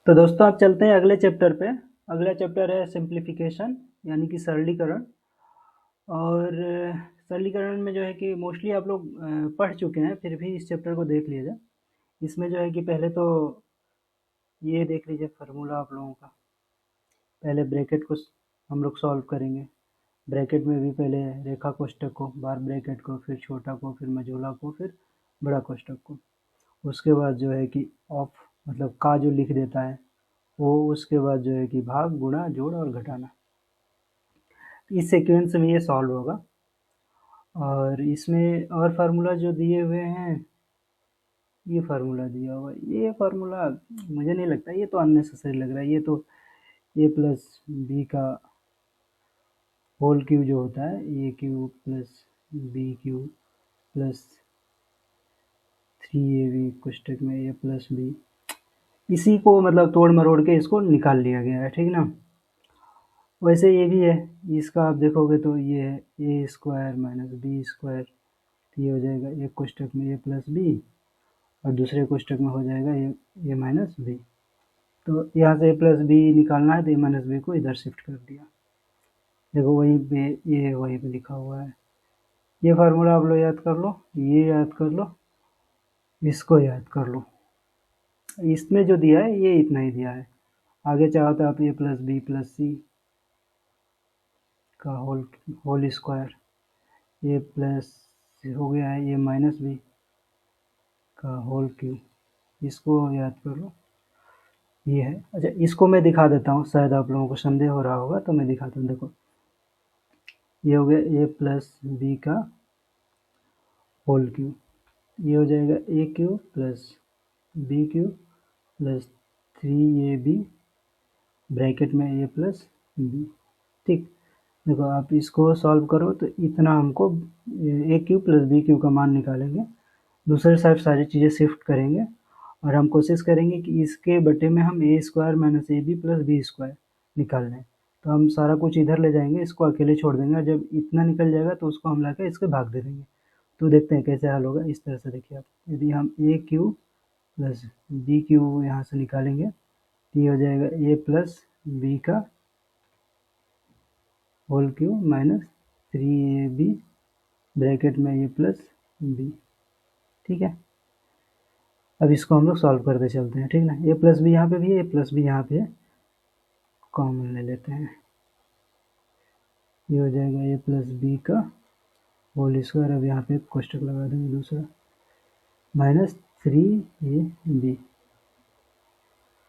तो दोस्तों आप चलते हैं अगले चैप्टर पे। अगला चैप्टर है सिंप्लीफिकेशन यानी कि सरलीकरण। और सरलीकरण में जो है कि मोस्टली आप लोग पढ़ चुके हैं, फिर भी इस चैप्टर को देख लीजिए। इसमें जो है कि पहले तो ये देख लीजिए फार्मूला आप लोगों का। पहले ब्रैकेट को हम लोग सॉल्व करेंगे। ब्रैकेट में भी पहले रेखा कोष्ठक को, बार ब्रैकेट को, फिर छोटा को, फिर मझोला को, फिर बड़ा कोष्ठक को। उसके बाद जो है कि ऑफ मतलब का जो लिख देता है वो, उसके बाद जो है कि भाग, गुणा, जोड़ और घटाना। इस सीक्वेंस में ये सॉल्व होगा। और इसमें और फार्मूला जो दिए हुए हैं, ये फार्मूला दिया हुआ है, ये फार्मूला मुझे नहीं लगता, ये तो अननेसेसरी लग रहा है। ये तो ए प्लस बी का होल क्यूब जो होता है, A cube plus B cube plus 3ab कोष्ठक में ए प्लस बी, इसी को मतलब तोड़ मरोड़ के इसको निकाल लिया गया है, ठीक ना। वैसे ये भी है, इसका आप देखोगे तो ये है ए स्क्वायर माइनस बी स्क्वायर, तो ये हो जाएगा एक कोष्ठक में ए प्लस बी और दूसरे कोष्ठक में हो जाएगा ए माइनस बी। तो यहाँ से ए प्लस बी निकालना है तो ए माइनस बी को इधर शिफ्ट कर दिया। देखो वहीं पे ये वहीं पे लिखा हुआ है। ये फार्मूला आप लोग याद कर लो, ये याद कर लो, इसको याद कर लो। इसमें जो दिया है ये इतना ही दिया है। आगे चाहो तो आप ए प्लस बी प्लस सी का होल स्क्वायर, ए प्लस हो गया है ए माइनस बी का होल क्यूब, इसको याद कर लो। ये है। अच्छा, इसको मैं दिखा देता हूँ, शायद आप लोगों को संदेह हो रहा होगा तो मैं दिखाता हूँ। देखो ये हो गया ए प्लस बी का होल क्यूब, ये हो जाएगा A cube plus B cube plus 3ab bracket में ए प्लस बी। ठीक, देखो आप इसको सॉल्व करो तो इतना हमको ए क्यूब प्लस बी क्यूब का मान निकालेंगे। दूसरे साइड सारी चीज़ें शिफ्ट करेंगे और हम कोशिश करेंगे कि इसके बटे में हम A square minus A B plus B square निकाल लें। तो हम सारा कुछ इधर ले जाएंगे, इसको अकेले छोड़ देंगे और जब इतना निकल जाएगा तो उसको हम लाकर इसके भाग दे देंगे। तो देखते हैं कैसे हल होगा। इस तरह से देखिए आप, यदि हम a cube plus B cube यहाँ से निकालेंगे तो ये हो जाएगा ए प्लस बी का whole cube minus 3ab bracket में ए प्लस बी। ठीक है, अब इसको हम लोग सॉल्व करते चलते हैं, ठीक ना। ए प्लस बी यहाँ पे भी है, ए प्लस बी यहाँ पे है, कॉमन ले लेते हैं। ये हो जाएगा ए प्लस बी का होल स्क्वायर, अब यहाँ पे कोष्ठक लगा देंगे दूसरा, माइनस 3ab।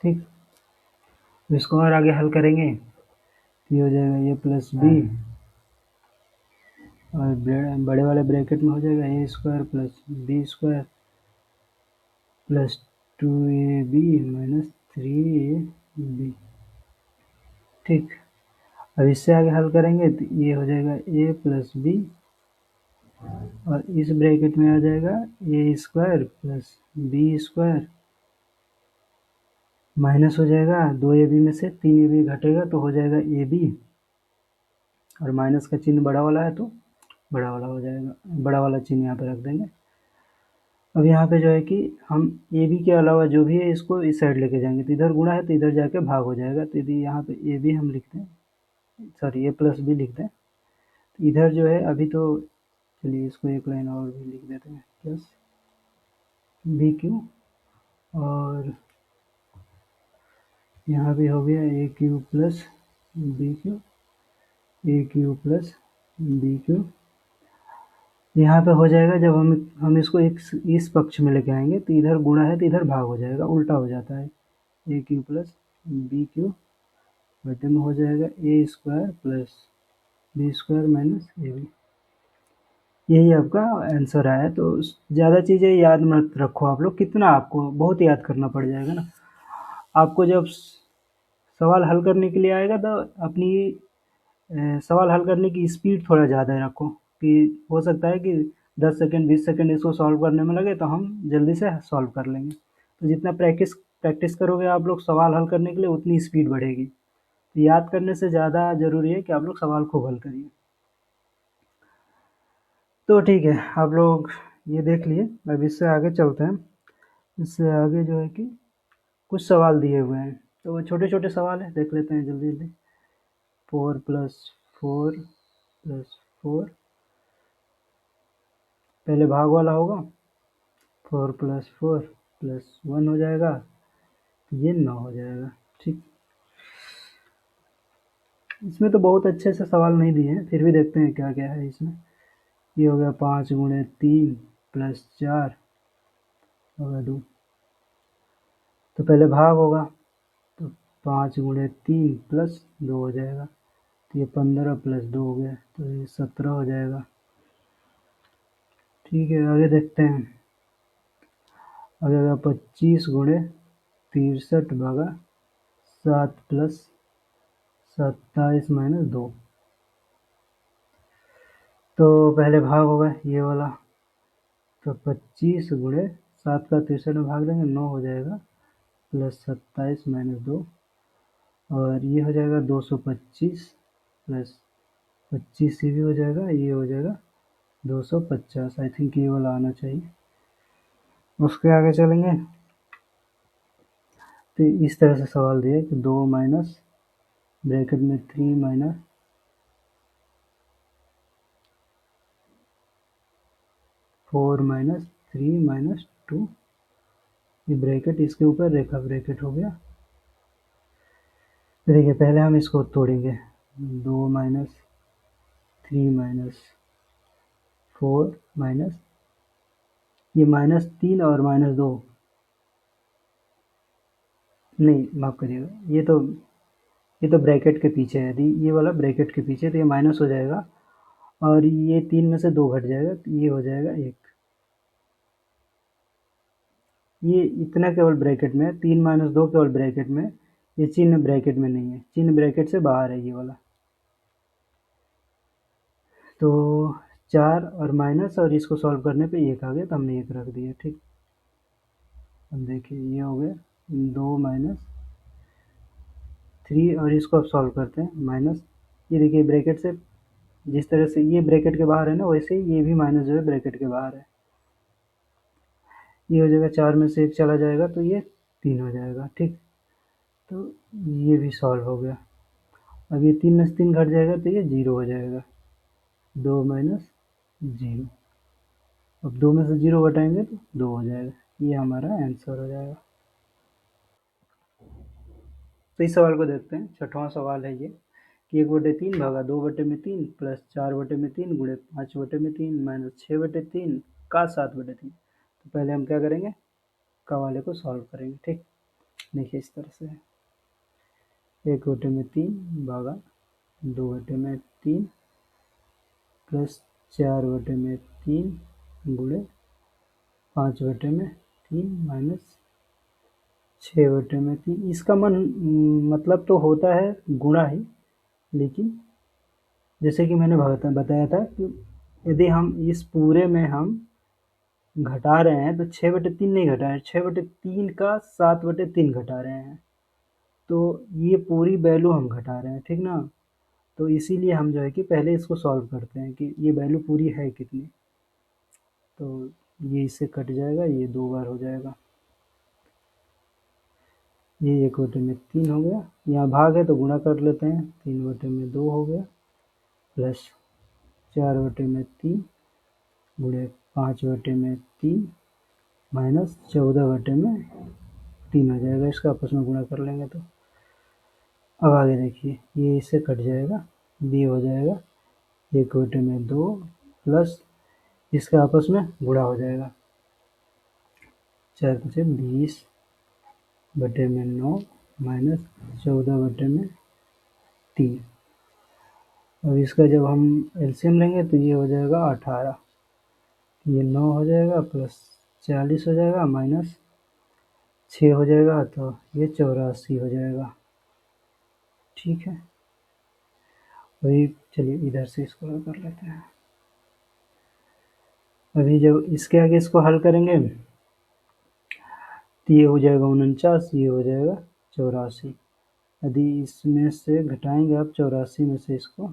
ठीक, तो इसको और आगे हल करेंगे तो ये हो जाएगा ए प्लस बी और बड़े वाले ब्रैकेट में हो जाएगा A square plus B square plus 2ab minus 3ab। ठीक, अब इससे आगे हल करेंगे तो ये हो जाएगा ए प्लस बी और इस ब्रैकेट में आ जाएगा A square plus B square, minus हो जाएगा 2ab में से 3ab घटेगा तो हो जाएगा ab, और माइनस का चिन्ह बड़ा वाला है तो बड़ा वाला हो जाएगा, बड़ा वाला चिन्ह यहाँ पे रख देंगे। अब यहाँ पे जो है कि हम ए बी के अलावा जो भी है इसको इस साइड लेके जाएंगे, तो इधर गुणा है तो इधर जाके भाग हो जाएगा। तो यदि यहाँ पे ए बी हम लिखते हैं, सॉरी ए प्लस बी लिखते हैं, तो इधर जो है अभी तो चलिए इसको एक लाइन और भी लिख देते हैं, प्लस बी क्यू, और यहाँ भी हो गया ए क्यू प्लस बी क्यू, ए क्यू प्लस बी क्यू। यहाँ पे हो जाएगा जब हम इसको एक इस पक्ष में लेके आएंगे तो इधर गुणा है तो इधर भाग हो जाएगा, उल्टा हो जाता है। A cube plus B cube बटे में हो जाएगा A square plus B square minus A B. यही आपका आंसर आया। तो ज़्यादा चीज़ें याद मत रखो आप लोग, कितना आपको बहुत याद करना पड़ जाएगा ना। आपको जब सवाल हल करने के लिए आएगा तो अपनी सवाल हल करने की स्पीड थोड़ा ज़्यादा रखो, कि हो सकता है कि 10 सेकंड 20 सेकंड इसको सॉल्व करने में लगे तो हम जल्दी से सॉल्व कर लेंगे। तो जितना प्रैक्टिस करोगे आप लोग सवाल हल करने के लिए, उतनी स्पीड बढ़ेगी। तो याद करने से ज़्यादा ज़रूरी है कि आप लोग सवाल खूब हल करिए। तो ठीक है, आप लोग ये देख लिए। अब इससे आगे चलते हैं। इससे आगे जो है कि कुछ सवाल दिए हुए हैं, तो वो छोटे छोटे सवाल है, देख लेते हैं जल्दी जल्दी। 4 + 4 + 4, पहले भाग वाला होगा, 4 + 4 + 1 हो जाएगा, ये 9 हो जाएगा। ठीक, इसमें तो बहुत अच्छे से सवाल नहीं दिए हैं, फिर भी देखते हैं क्या क्या है इसमें। ये हो गया 5 × 3 + 4 होगा 2, तो पहले भाग होगा, तो 5 × 3 + 2 हो जाएगा, तो ये 15 + 2 हो गया, तो ये 17 हो जाएगा। ठीक है, आगे देखते हैं। आगे होगा 25 × 63 भागा 7 + 27 - 2, तो पहले भाग होगा ये वाला, तो 25 × 7 का 63 में भाग देंगे, 9 हो जाएगा, + 27 - 2, और ये हो जाएगा 225 + 25 ये भी हो जाएगा, ये हो जाएगा 250। आई थिंक ये वाला आना चाहिए। उसके आगे चलेंगे, तो इस तरह से सवाल दिया कि 2 माइनस ब्रैकेट में 3 माइनस 4 माइनस 3 माइनस 2, ये ब्रैकेट इसके ऊपर रेखा ब्रैकेट हो गया। तो देखिए पहले हम इसको तोड़ेंगे, 2 माइनस 3 माइनस 4 माइनस, ये -3 और -2, नहीं माफ़ करिएगा, ये तो ब्रैकेट के पीछे है, यदि ये वाला ब्रैकेट के पीछे, तो ये माइनस हो जाएगा, और ये 3 में से 2 घट जाएगा, तो ये हो जाएगा 1। ये इतना केवल ब्रैकेट में है, 3 - 2 केवल ब्रैकेट में, ये चिन्ह ब्रैकेट में नहीं है, चिन्ह ब्रैकेट से बाहर है ये वाला। तो 4 और माइनस, और इसको सॉल्व करने पे 1 आ गया, तो हमने 1 रख दिया। ठीक, अब देखिए ये हो गया 2 - 3, और इसको अब सॉल्व करते हैं, माइनस, ये देखिए ब्रैकेट से जिस तरह से ये ब्रैकेट के बाहर है ना, वैसे ही ये भी माइनस जो है ब्रैकेट के बाहर है। ये हो जाएगा, 4 में से 1 चला जाएगा, तो ये 3 हो जाएगा। ठीक, तो ये भी सॉल्व हो गया। अब ये 3 में से 3 घट जाएगा, तो ये 0 हो जाएगा, 2 - 0। अब 2 में से 0 घटाएंगे तो 2 हो जाएगा, ये हमारा आंसर हो जाएगा। तो इस सवाल को देखते हैं, छठवां सवाल है ये कि 1/3 भागा 2/3 प्लस 4/3 गुणे 5/3 माइनस 6/3 का 7/3। तो पहले हम क्या करेंगे, का वाले को सॉल्व करेंगे। ठीक, देखिए इस तरह से 1/3 भागा 2/3 प्लस 4/3 गुणे 5/3 माइनस 6/3। इसका मतलब तो होता है गुणा ही, लेकिन जैसे कि मैंने बताया था कि यदि हम इस पूरे में हम घटा रहे हैं, तो 6/3 नहीं घटा रहे हैं, 6/3 का 7/3 घटा रहे हैं, तो ये पूरी वैल्यू हम घटा रहे हैं। ठीक ना, तो इसीलिए हम जो है कि पहले इसको सॉल्व करते हैं कि ये वैल्यू पूरी है कितनी। तो ये इससे कट जाएगा, ये 2 बार हो जाएगा, ये 1/3 हो गया, यहाँ भाग है तो गुणा कर लेते हैं, 3/2 हो गया, प्लस 4/3 गुणे 5/3 माइनस 14/3 हो जाएगा, इसका आपस में गुणा कर लेंगे तो। अब आगे देखिए, ये इससे कट जाएगा, बी हो जाएगा 1/2 प्लस इसका आपस में गुणा हो जाएगा, 4 × 20/9 माइनस 14/3। अब इसका जब हम एलसीएम लेंगे तो ये हो जाएगा 18, ये 9 हो जाएगा, प्लस 40 हो जाएगा, माइनस 6 हो जाएगा, तो ये 84 हो जाएगा। ठीक है, वही चलिए इधर से इसको हल कर लेते हैं। अभी जब इसके आगे इसको हल करेंगे तो ये हो जाएगा 49, ये हो जाएगा 84। यदि इसमें से घटाएंगे आप 84 में से इसको,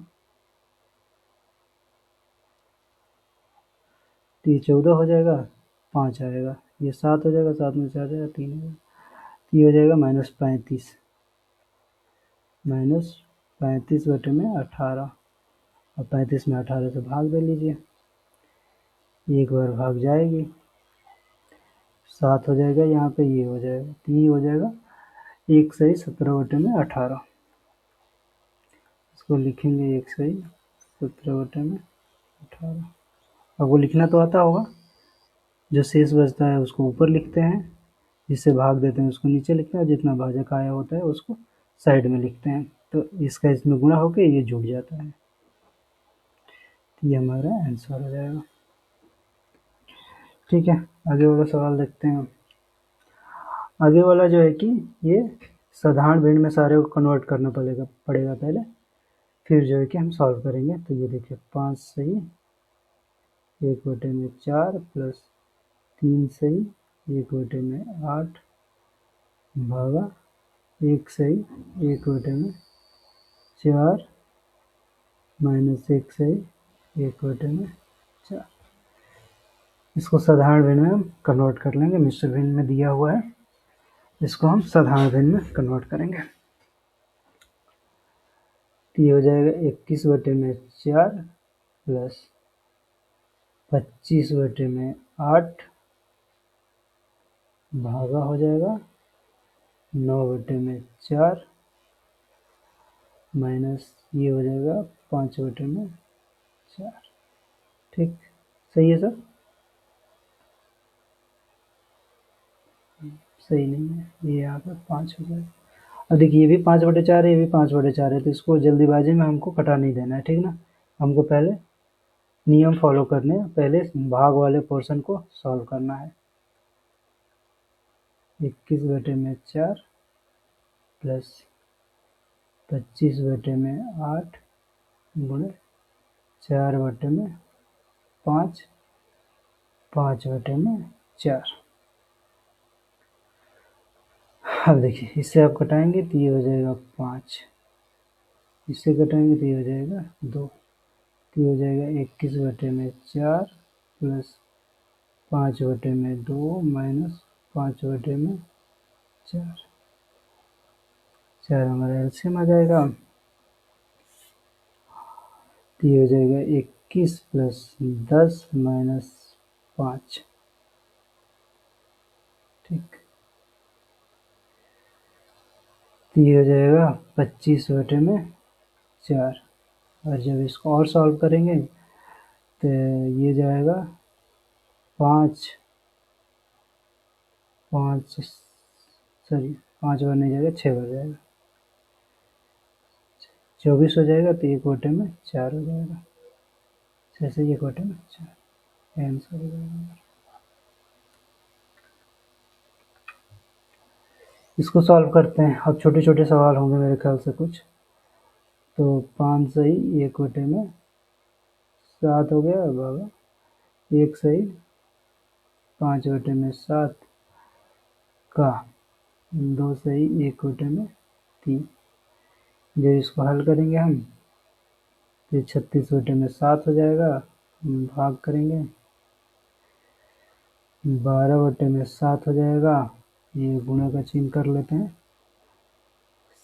तो ये 14 हो जाएगा, 5 आएगा, ये 7 हो जाएगा, 7 में से आ जाएगा 3 हो जाएगा, ये हो जाएगा -35, -35/18, और 35 में 18 से भाग दे लीजिए, एक बार भाग जाएगी, 7 हो जाएगा, यहाँ पे ये हो जाएगा, तो ये हो जाएगा 1 सही 17/18, इसको लिखेंगे 1 सही 17/18। आपको लिखना तो आता होगा, जो शेष बचता है उसको ऊपर लिखते हैं, जिससे भाग देते हैं उसको नीचे लिखते हैं, और जितना भाजक आया होता है उसको साइड में लिखते हैं, तो इसका इसमें गुणा होकर ये जुड़ जाता है, तो ये हमारा आंसर हो जाएगा। ठीक है, आगे वाला सवाल देखते हैं। आगे वाला जो है कि ये साधारण भिन्न में सारे को कन्वर्ट करना पड़ेगा पहले, फिर जो है कि हम सॉल्व करेंगे। तो ये देखिए 5 सही 1/4 प्लस 3 सही 1/8 भागा 1 सही 1/4 माइनस 1 सही 1/4। इसको साधारण भिन्न में हम कन्वर्ट कर लेंगे, मिश्र भिन्न में दिया हुआ है, इसको हम साधारण भिन्न में कन्वर्ट करेंगे। तो ये हो जाएगा 21/4 प्लस 25/8 भागा हो जाएगा 9/4 माइनस ये हो जाएगा 5/4। ठीक, सही है सर? सही नहीं है, ये यहाँ पर 5 हो जाएगा। अब देखिए ये भी 5/4 है, ये भी 5/4 है, तो इसको जल्दीबाजी में हमको कटा नहीं देना है, ठीक ना। हमको पहले नियम फॉलो करने हैं, पहले भाग वाले पोर्शन को सॉल्व करना है। 21/4 प्लस 25/8 गुणे 4/5 5/4। अब देखिए इससे आप कटाएंगे तो ये हो जाएगा 5, इससे कटाएंगे तो ये हो जाएगा 2, तो ये हो जाएगा 21/4 प्लस 5/2 माइनस 5/4। 4 हमारा एलसीएम आ जाएगा, तो ये हो जाएगा 21 प्लस 10 माइनस 5। ठीक, तो ये हो जाएगा 25/4, और जब इसको और सॉल्व करेंगे तो ये जाएगा 5 बार नहीं जाएगा, 6 बार जाएगा, 24 हो जाएगा, तो 1/4 हो जाएगा, 6 से 1/4 आंसर हो जाएगा। इसको सॉल्व करते हैं। अब छोटे छोटे सवाल होंगे मेरे ख्याल से कुछ। तो 5 सही 1/7 हो गया बाबा, 1 सही 5/7 का 2 सही 1/3। जब इसको हल करेंगे हम तो 36/7 हो जाएगा, भाग करेंगे 12/7 हो जाएगा, ये गुणा का चिन्ह कर लेते हैं,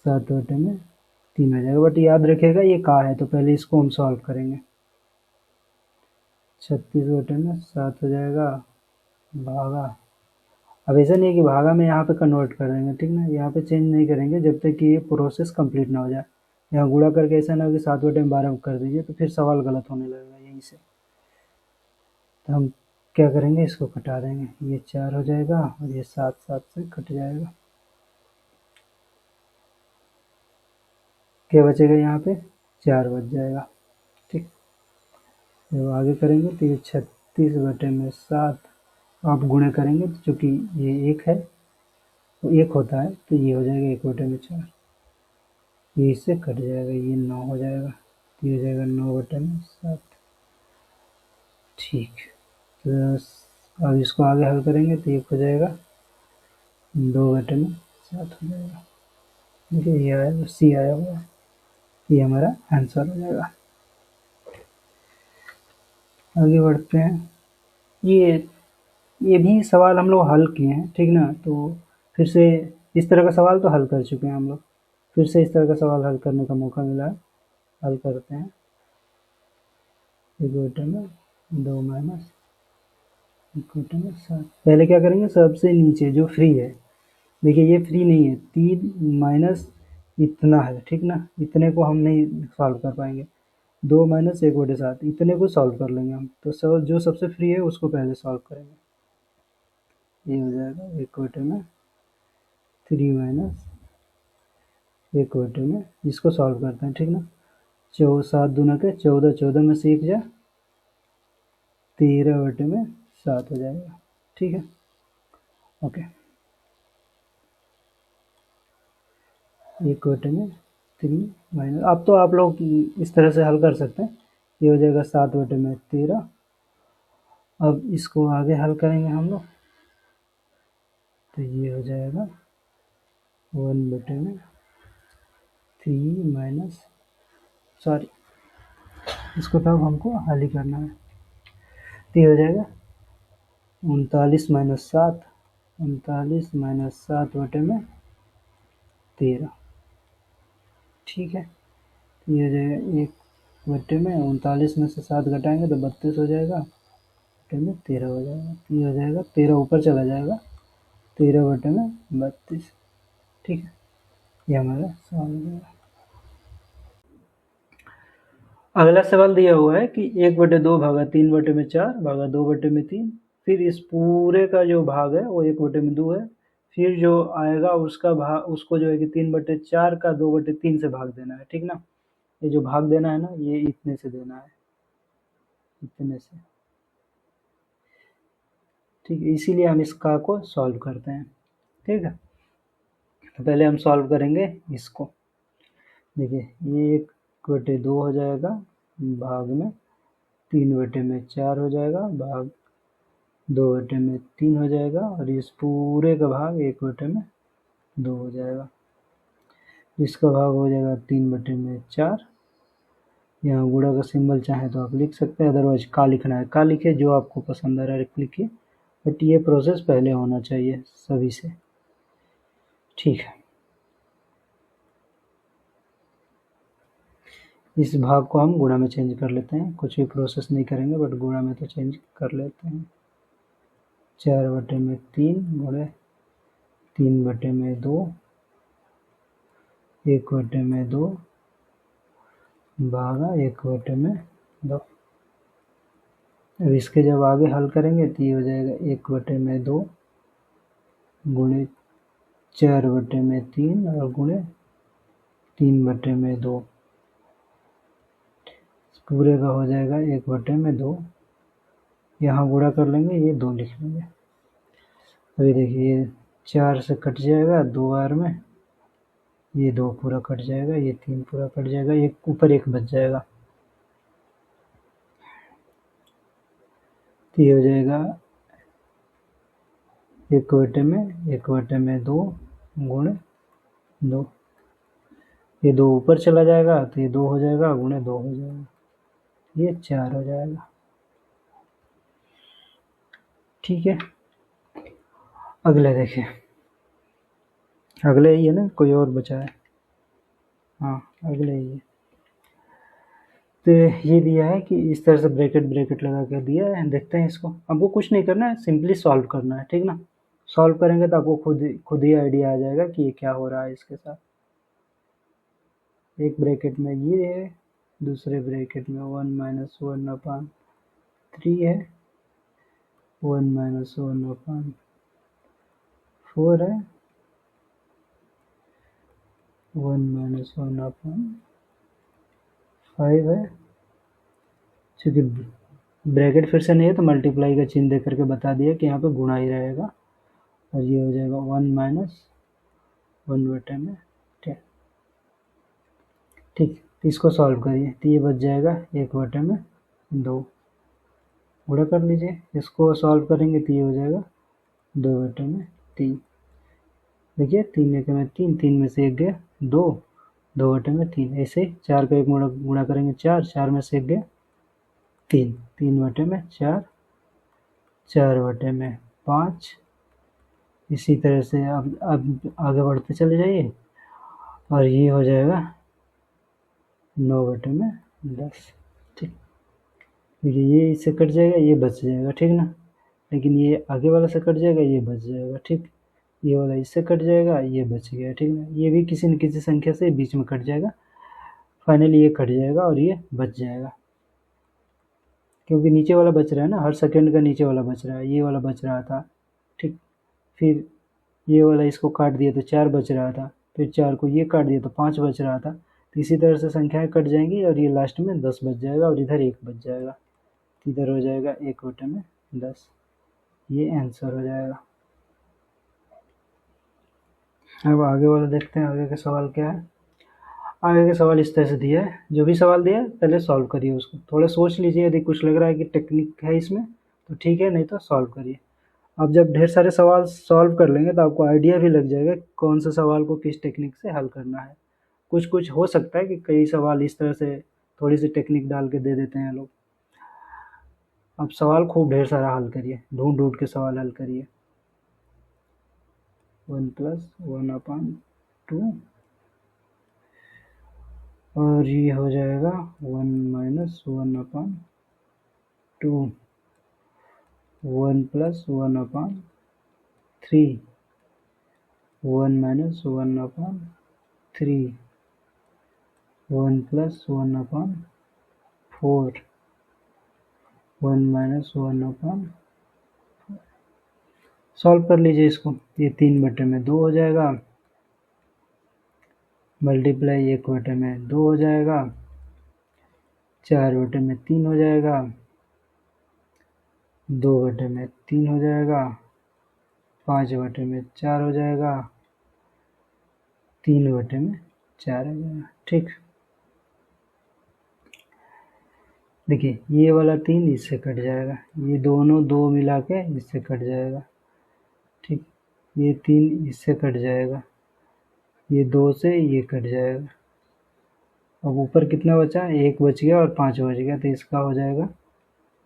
7/3 हो जाएगा। बट याद रखिएगा ये का है, तो पहले इसको हम सॉल्व करेंगे। 36/7 हो जाएगा भागा, अब ऐसा नहीं है कि भागा में यहाँ पे कन्वर्ट करेंगे, ठीक ना, यहाँ पे चेंज नहीं करेंगे जब तक कि ये प्रोसेस कंप्लीट ना हो जाए। यहाँ गुणा करके ऐसा ना हो कि 7/12 कर दीजिए, तो फिर सवाल गलत होने लगेगा यहीं से। तो हम क्या करेंगे, इसको कटा देंगे, ये 4 हो जाएगा और ये 7 से कट जाएगा। क्या बचेगा यहाँ पे, 4 बच जाएगा। ठीक, जब आगे करेंगे तो ये 36/7 आप गुणे करेंगे तो चूँकि ये 1 है तो 1 होता है, तो ये हो जाएगा 1/4, ये इससे कट जाएगा, ये 9 हो जाएगा, तो ये हो जाएगा 9/7। ठीक, तो अब इसको आगे हल करेंगे तो 1 हो जाएगा 2/7 हो जाएगा। देखिए ये आया, सी आया हुआ है, ये हमारा आंसर हो जाएगा। आगे बढ़ते हैं। ये भी सवाल हम लोग हल किए हैं, ठीक ना, तो फिर से इस तरह का सवाल तो हल कर चुके हैं हम लोग, फिर से इस तरह का सवाल हल करने का मौका मिला है, हल करते हैं। इक्वेटर में 2 माइनस इक्वेटर में 7। पहले क्या करेंगे, सबसे नीचे जो फ्री है, देखिए ये फ्री नहीं है, 3 माइनस इतना है, ठीक ना, इतने को हम नहीं सॉल्व कर पाएंगे। 2 माइनस 1/7 इतने को सॉल्व कर लेंगे हम, तो जो सबसे फ्री है उसको पहले सॉल्व करेंगे। ये हो जाएगा इक्वेटर में 3 माइनस इक्वेटर में, इसको सॉल्व करते हैं, ठीक ना। 7 दूना के 14, 14 में से 1 जा 13/7 हो जाएगा, ठीक है। ओके, इक्वेटर में 3 माइनस, अब तो आप लोग इस तरह से हल कर सकते हैं। ये हो जाएगा 7/13। अब इसको आगे हल करेंगे हम लोग, तो ये हो जाएगा 1/3 माइनस, सॉरी इसको तो अब हमको हल ही करना है। तो ये हो जाएगा 39 माइनस 7, 39 माइनस 7/13, ठीक है। ये हो जाएगा 1/39 में से 7 घटाएंगे तो 32 हो जाएगा, 13 हो जाएगा। ये हो जाएगा 13 ऊपर चला जाएगा, 13/32, ठीक है। ये हमारा सवाल हो जाएगा। अगला सवाल दिया हुआ है कि 1/2 भागा 3/4 भागा 2/3, फिर इस पूरे का जो भाग है वो 1/2 है, फिर जो आएगा उसका भाग, उसको जो है कि 3/4 का 2/3 से भाग देना है, ठीक ना। ये जो भाग देना है ना, ये इतने से देना है, इतने से, ठीक है। इसीलिए हम इसका को सॉल्व करते हैं, ठीक है। तो पहले हम सॉल्व करेंगे इसको, देखिए ये 1/2 हो जाएगा, भाग में 3/4 हो जाएगा, भाग 2/3 हो जाएगा, और इस पूरे का भाग 1/2 हो जाएगा। इसका भाग हो जाएगा 3/4। यहाँ गुणा का सिंबल चाहे तो आप लिख सकते हैं, अदरवाइज का लिखना है का लिखिए, जो आपको पसंद आ रहा है लिखिए, बट ये प्रोसेस पहले होना चाहिए सभी से, ठीक है। इस भाग को हम गुणा में चेंज कर लेते हैं, कुछ भी प्रोसेस नहीं करेंगे, बट गुणा में तो चेंज कर लेते हैं। 4/3 गुणे 3/2, 1/2 भागा 1/2। अब इसके जब आगे हल करेंगे तो ये हो जाएगा 1/2 गुणे 4/3 और गुणे 3/2, पूरे का हो जाएगा 1/2। यहाँ गुणा कर लेंगे, ये 2 लिख लेंगे। अभी देखिए ये 4 से कट जाएगा 2 बार में, ये 2 पूरा कट जाएगा, ये 3 पूरा कट जाएगा, एक ऊपर 1 बच जाएगा, तो ये हो जाएगा 1/2 गुणे 2, ये 2 ऊपर चला जाएगा तो ये 2 हो जाएगा, गुणे 2 हो जाएगा, ये 4 हो जाएगा, ठीक है। अगले देखिए, अगले ही है ना, कोई और बचा है, हाँ अगले ही है। तो ये दिया है कि इस तरह से ब्रैकेट लगा कर दिया है, देखते हैं इसको। हमको कुछ नहीं करना है, सिंपली सॉल्व करना है, ठीक ना। सॉल्व करेंगे तो आपको खुद ही आइडिया आ जाएगा कि ये क्या हो रहा है इसके साथ। एक ब्रैकेट में ये है, दूसरे ब्रैकेट में 1 - 1/3 है, 1 - 1/4 है, 1 - 1/5 है। चूँकि ब्रैकेट फिर से नहीं है तो मल्टीप्लाई का चिन्ह दे करके बता दिया कि यहाँ पे गुणा ही रहेगा, और ये हो जाएगा 1 - 1/10, ठीक। तो इसको सॉल्व करिए, तो ये बच जाएगा 1/2, गुणा कर लीजिए। इसको सॉल्व करेंगे तो ये हो जाएगा 2/3। देखिए 3 1 में 3, 3 में से 1 गया 2, 2/3। ऐसे 4 का 1 गुणा करेंगे 4, 4 में से 1 गया 3, 3/4, 4/5, इसी तरह से अब आगे बढ़ते चले जाइए और ये हो जाएगा 9/10। ठीक, देखिए ये इससे कट जाएगा, ये बच जाएगा, ठीक ना। लेकिन ये आगे वाला से कट जाएगा, ये बच जाएगा, ठीक। ये वाला इससे कट जाएगा, ये बच गया, ठीक ना। ये भी किसी न किसी संख्या से बीच में कट जाएगा, फाइनली ये कट जाएगा और ये बच जाएगा, क्योंकि नीचे वाला बच रहा है ना, हर सेकंड का नीचे वाला बच रहा है, ये वाला बच रहा था, ठीक। फिर ये वाला इसको काट दिया तो 4 बच रहा था, फिर 4 को ये काट दिया तो 5 बच रहा था। तो इसी तरह से संख्याएं कट जाएंगी और ये लास्ट में 10 बच जाएगा और इधर 1 बच जाएगा, इधर हो जाएगा 1/10। ये आंसर हो जाएगा। अब आगे वाला देखते हैं, आगे का सवाल क्या है। आगे का सवाल इस तरह से दिया है, जो भी सवाल दिया है पहले सॉल्व करिए उसको, थोड़ा सोच लीजिए, यदि कुछ लग रहा है कि टेक्निक है इसमें तो ठीक है, नहीं तो सॉल्व करिए। अब जब ढेर सारे सवाल सॉल्व कर लेंगे तो आपको आइडिया भी लग जाएगा कौन से सवाल को किस टेक्निक से हल करना है। कुछ कुछ हो सकता है कि कई सवाल इस तरह से थोड़ी सी टेक्निक डाल के दे देते हैं लोग। अब सवाल खूब ढेर सारा हल करिए, ढूंढ ढूंढ के सवाल हल करिए। 1 + 1/2 और ये हो जाएगा 1 - 1/2, 1 + 1/3, 1 - 1/3, 1 + 1/4, 1 - 1/4। सॉल्व कर लीजिए इसको, ये 3/2 हो जाएगा, मल्टीप्लाई 1/2 हो जाएगा, 4/3 हो जाएगा, 2/3 हो जाएगा, 5/4 हो जाएगा, 3/4 हो जाएगा, ठीक। देखिए ये वाला 3 इससे कट जाएगा, ये दोनों 2 मिला के इससे कट जाएगा, ठीक। ये 3 इससे कट जाएगा, ये 2 से ये कट जाएगा। अब ऊपर कितना बचा, 1 बच गया और 5 बच गया, तो इसका हो जाएगा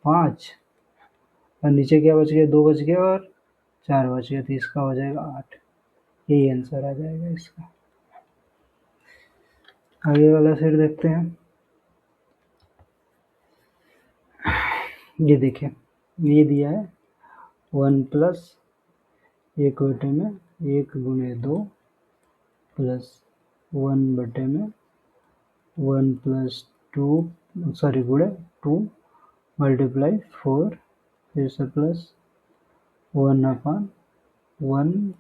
5, और नीचे क्या बच गया, 2 बच गया और 4 बच गया, तो इसका हो जाएगा 8। यही आंसर आ जाएगा इसका। आगे वाला फिर देखते हैं। ये देखिए ये दिया है 1 + 1/2 प्लस 1 + 2 सॉरी गुणे 2 × 4, फिर से प्लस 1/1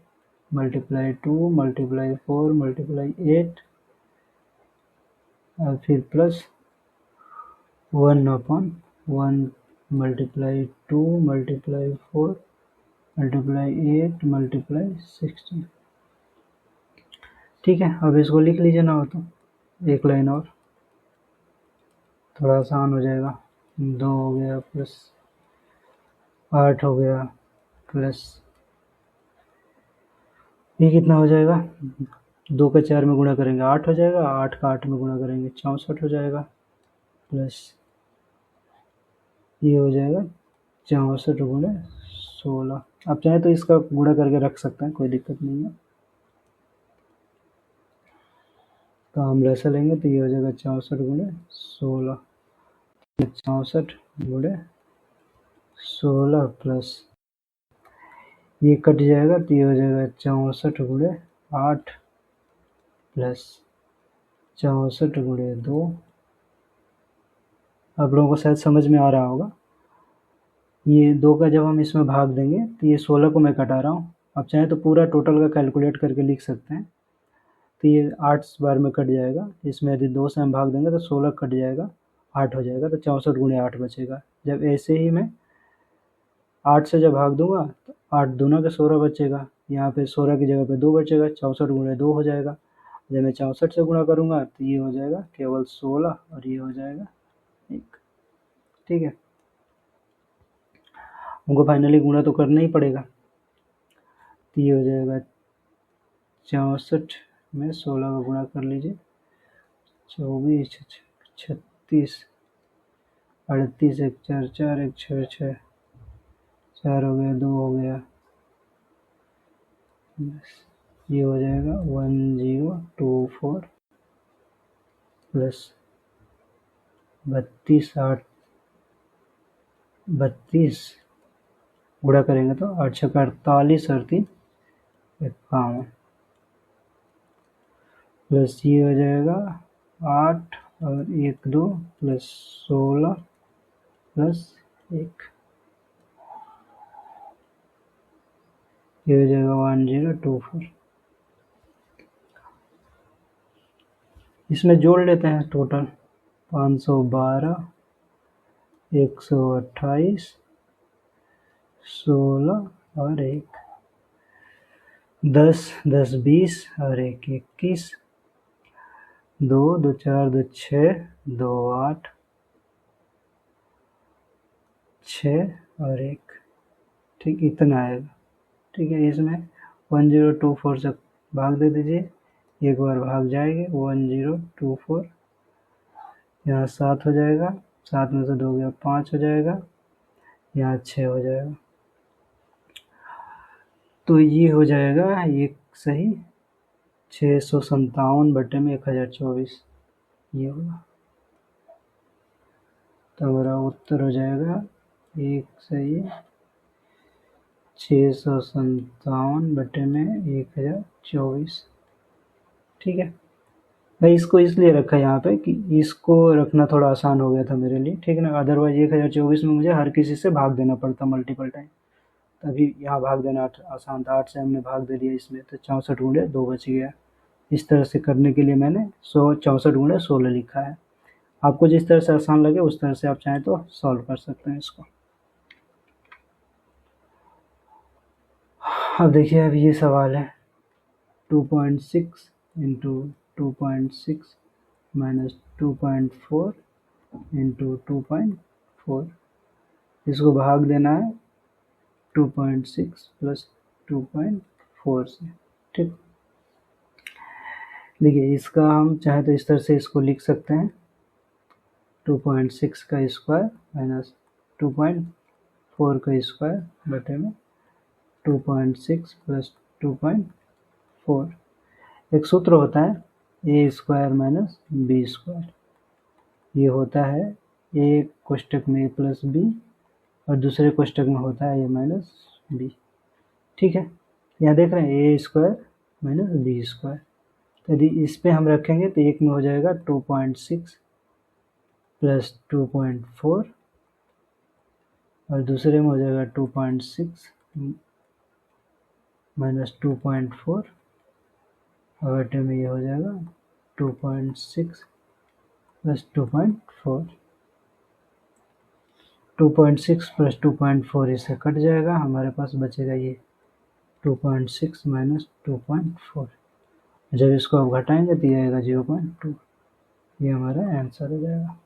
× 2 × 4 × 8 और फिर प्लस 1/1 × 2 × 4 × 8 × 16। ठीक है, अब इसको लिख लीजिए ना हो तो एक लाइन और, थोड़ा आसान हो जाएगा। 2 हो गया प्लस 8 हो गया प्लस ये कितना हो जाएगा, 2 का 4 में गुणा करेंगे 8 हो जाएगा, 8 का 8 में गुणा करेंगे 64 हो जाएगा, प्लस ये हो जाएगा 64 × 16। आप चाहें तो इसका गुणा करके रख सकते हैं, कोई दिक्कत नहीं है। तो हम ऐसा लेंगे तो ये हो जाएगा 64 × 16, 64 × 16 प्लस ये कट जाएगा तो ये हो जाएगा 64 × 8 प्लस 64 × 2। आप लोगों को शायद समझ में आ रहा होगा। ये 2 का जब हम इसमें भाग देंगे तो ये 16 को मैं कटा रहा हूँ। आप चाहें तो पूरा टोटल का कैलकुलेट करके लिख सकते हैं। तो ये 8 बार में कट जाएगा, इसमें यदि 2 से हम भाग देंगे तो 16 कट जाएगा, 8 हो जाएगा, तो 64 × 8 बचेगा। जब ऐसे ही मैं 8 से जब भाग दूंगा तो 8 दूना का 16 बचेगा, यहाँ पे 16 की जगह पे 2 बचेगा, 64 × 2 हो जाएगा। जब मैं 64 से गुणा करूँगा तो ये हो जाएगा केवल 16 और ये हो जाएगा 1। ठीक है, हमको फाइनली गुणा तो करना ही पड़ेगा। तो ये हो जाएगा 64 में 16 का गुणा कर लीजिए, 24 36 38 1 4 4 1 6 6 4 हो गया, 2 हो गया, ये हो जाएगा 1024 प्लस 32 गुणा करेंगे तो 8 छक्का 48 और 3 51 प्लस ये हो जाएगा 8 और 1 2 प्लस 16 प्लस 1, ये हो जाएगा 1024। इसमें जोड़ लेते हैं टोटल 512 128 16 और 1, 10 10 20 और 1 21, 2 2 4 2 6 2 8 6 और 1, ठीक इतना आएगा। ठीक है, इसमें 1024 से भाग दे दीजिए, एक बार भाग जाएंगे 1024, यहाँ 7 हो जाएगा, 7 में से 2 गया 5 हो जाएगा, यहाँ 6 हो जाएगा, तो ये हो जाएगा एक सही 657 बटे में 1024, ये होगा। तो हमारा उत्तर हो जाएगा एक सही 657 बटे में 1024। ठीक है भाई, इसको इसलिए रखा है यहाँ पे कि इसको रखना थोड़ा आसान हो गया था मेरे लिए, ठीक है ना। अदरवाइज 1024 में मुझे हर किसी से भाग देना पड़ता मल्टीपल टाइम, तभी यहाँ भाग देना आसान था। 8 से हमने भाग दे दिया इसमें, तो 64 गुणे 2 बच गया। इस तरह से करने के लिए मैंने 64 गुणे 16 लिखा है। आपको जिस तरह से आसान लगे उस तरह से आप चाहें तो सॉल्व कर सकते हैं इसको। अब देखिए, अब ये सवाल है 2.6 इंटू 2.6 माइनस 2.4 इंटू 2.4, इसको भाग देना है 2.6 प्लस 2.4 से। ठीक, देखिए इसका हम चाहे तो इस तरह से इसको लिख सकते हैं 2.6 का स्क्वायर माइनस 2.4 का स्क्वायर बटे में 2.6 प्लस 2.4। एक सूत्र होता है ए स्क्वायर माइनस बी स्क्वायर, ये होता है एक कोष्टक में ए प्लस बी और दूसरे कोष्टक में होता है ए माइनस बी। ठीक है, यहाँ देख रहे हैं ए स्क्वायर माइनस बी स्क्वायर, यदि इस पे हम रखेंगे तो एक में हो जाएगा 2.6 प्लस 2.4 और दूसरे में हो जाएगा 2.6 माइनस 2.4 और बटे में ये हो जाएगा 2.6 प्लस 2.4। 2.6 प्लस 2.4 इससे कट जाएगा, हमारे पास बचेगा ये 2.6 माइनस 2.4। जब इसको आप घटाएंगे तो ये आएगा 0.2, ये हमारा आंसर हो जाएगा।